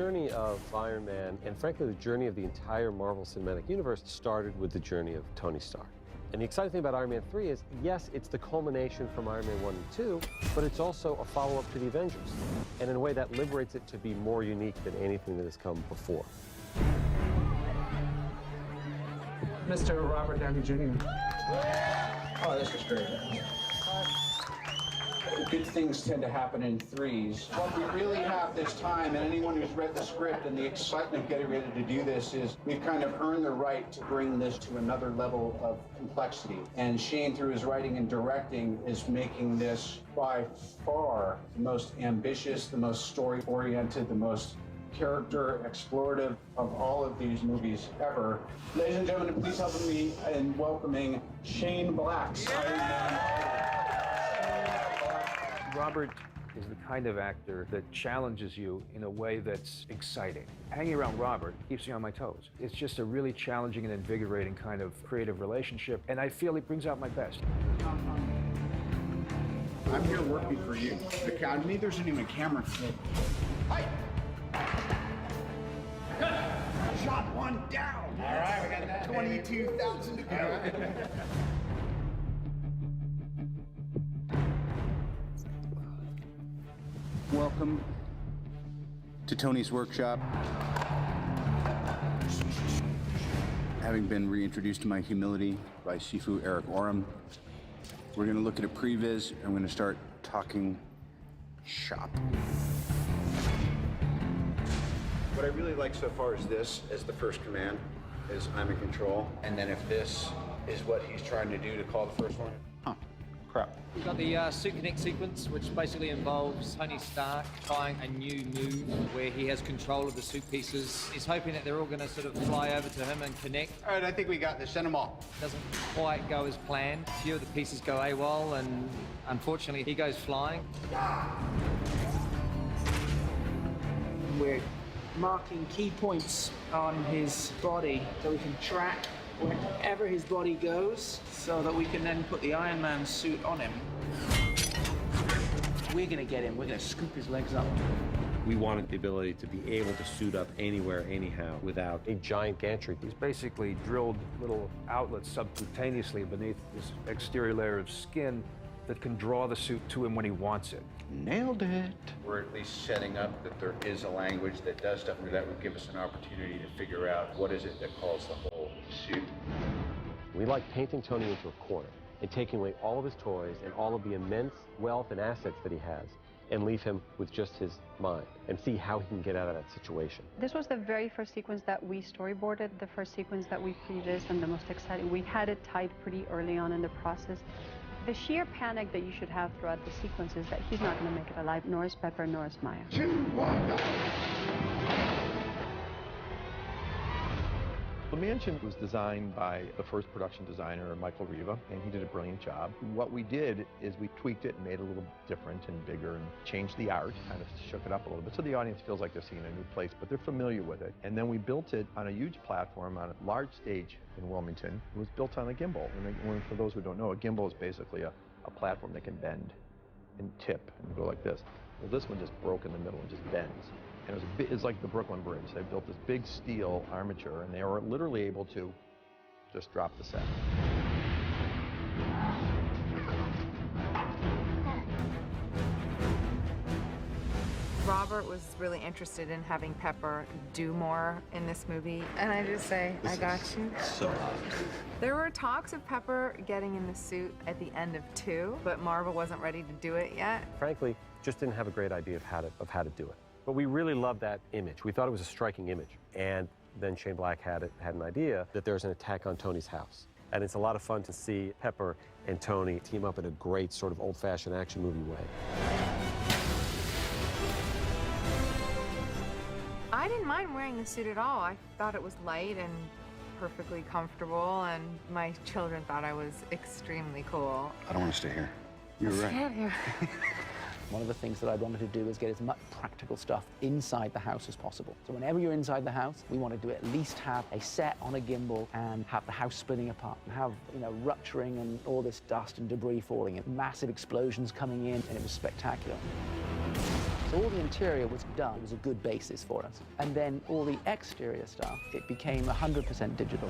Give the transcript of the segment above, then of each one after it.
journey of Iron Man, and frankly the journey of the entire Marvel Cinematic Universe, started with the journey of Tony Stark. And the exciting thing about Iron Man 3 is, yes, it's the culmination from Iron Man 1 and 2, but it's also a follow-up to the Avengers. And in a way that liberates it to be more unique than anything that has come before. Mr. Robert Downey Jr. Oh, this is great. Good things tend to happen in threes. What we really have this time, and anyone who's read the script and the excitement of getting ready to do this, is we've kind of earned the right to bring this to another level of complexity. And Shane, through his writing and directing, is making this by far the most ambitious, the most story-oriented, the most character explorative of all of these movies ever. Ladies and gentlemen, please help me in welcoming Shane Black's Iron Man. Robert is the kind of actor that challenges you in a way that's exciting. Hanging around Robert keeps me on my toes. It's just a really challenging and invigorating kind of creative relationship, and I feel it brings out my best. I'm here working for you. The Academy, there's even a camera. Hi! Shot one down. All right, we got that. 22,000 to go. Welcome to Tony's workshop. Having been reintroduced to my humility by Sifu Eric Oram, we're going to look at a previs and we're going to start talking shop. What I really like so far is this as the first command, is I'm in control. And then if this is what he's trying to do to call the first one, crap. We've got the Suit Connect sequence, which basically involves Tony Stark trying a new move where he has control of the suit pieces. He's hoping that they're all going to sort of fly over to him and connect. All right, I think we got this. Send them all. Doesn't quite go as planned. A few of the pieces go AWOL, and unfortunately, he goes flying. We're marking key points on his body so we can track wherever his body goes, so that we can then put the Iron Man suit on him. We're gonna get him, we're gonna scoop his legs up. We wanted the ability to be able to suit up anywhere, anyhow, without A giant gantry. He's basically drilled little outlets subcutaneously beneath this exterior layer of skin that can draw the suit to him when he wants it. Nailed it. We're at least setting up that there is a language that does stuff that would give us an opportunity to figure out what is it that calls the whole suit. We like painting Tony into a corner and taking away all of his toys and all of the immense wealth and assets that he has and leave him with just his mind and see how he can get out of that situation. This was the very first sequence that we storyboarded, the first sequence that we prevised, and the most exciting. We had it tied pretty early on in the process. The sheer panic that you should have throughout the sequence is that he's not going to make it alive, nor is Pepper, nor is Maya. 2, 1, go. The mansion was designed by the first production designer, Michael Riva, and he did a brilliant job. What we did is we tweaked it and made it a little different and bigger and changed the art, kind of shook it up a little bit, so the audience feels like they're seeing a new place, but they're familiar with it. And then we built it on a huge platform on a large stage in Wilmington. It was built on a gimbal. And for those who don't know, a gimbal is basically a platform that can bend and tip and go like this. Well, this one just broke in the middle and just bends. And it's like the Brooklyn Bridge. They built this big steel armature, and they were literally able to just drop the set. Robert was really interested in having Pepper do more in this movie, and I just say, I got you. so awesome. There were talks of Pepper getting in the suit at the end of 2, but Marvel wasn't ready to do it yet. Frankly, just didn't have a great idea of how to do it. But we really loved that image. We thought it was a striking image. And then Shane Black had an idea that there's an attack on Tony's house. And it's a lot of fun to see Pepper and Tony team up in a great sort of old-fashioned action movie way. I didn't mind wearing the suit at all. I thought it was light and perfectly comfortable, and my children thought I was extremely cool. I don't want to stay here. You're right. Get here. One of the things that I wanted to do is get as much practical stuff inside the house as possible. So whenever you're inside the house, we wanted to at least have a set on a gimbal and have the house splitting apart and have, rupturing and all this dust and debris falling and massive explosions coming in, and it was spectacular. So all the interior was done. It was a good basis for us. And then all the exterior stuff, it became 100% digital.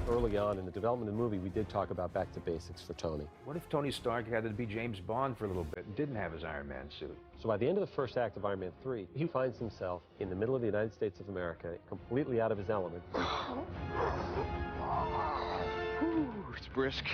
Early on in the development of the movie, we did talk about back to basics for Tony. What if Tony Stark had to be James Bond for a little bit and didn't have his Iron Man suit? So by the end of the first act of Iron Man 3, he finds himself in the middle of the United States of America, completely out of his element. It's brisk.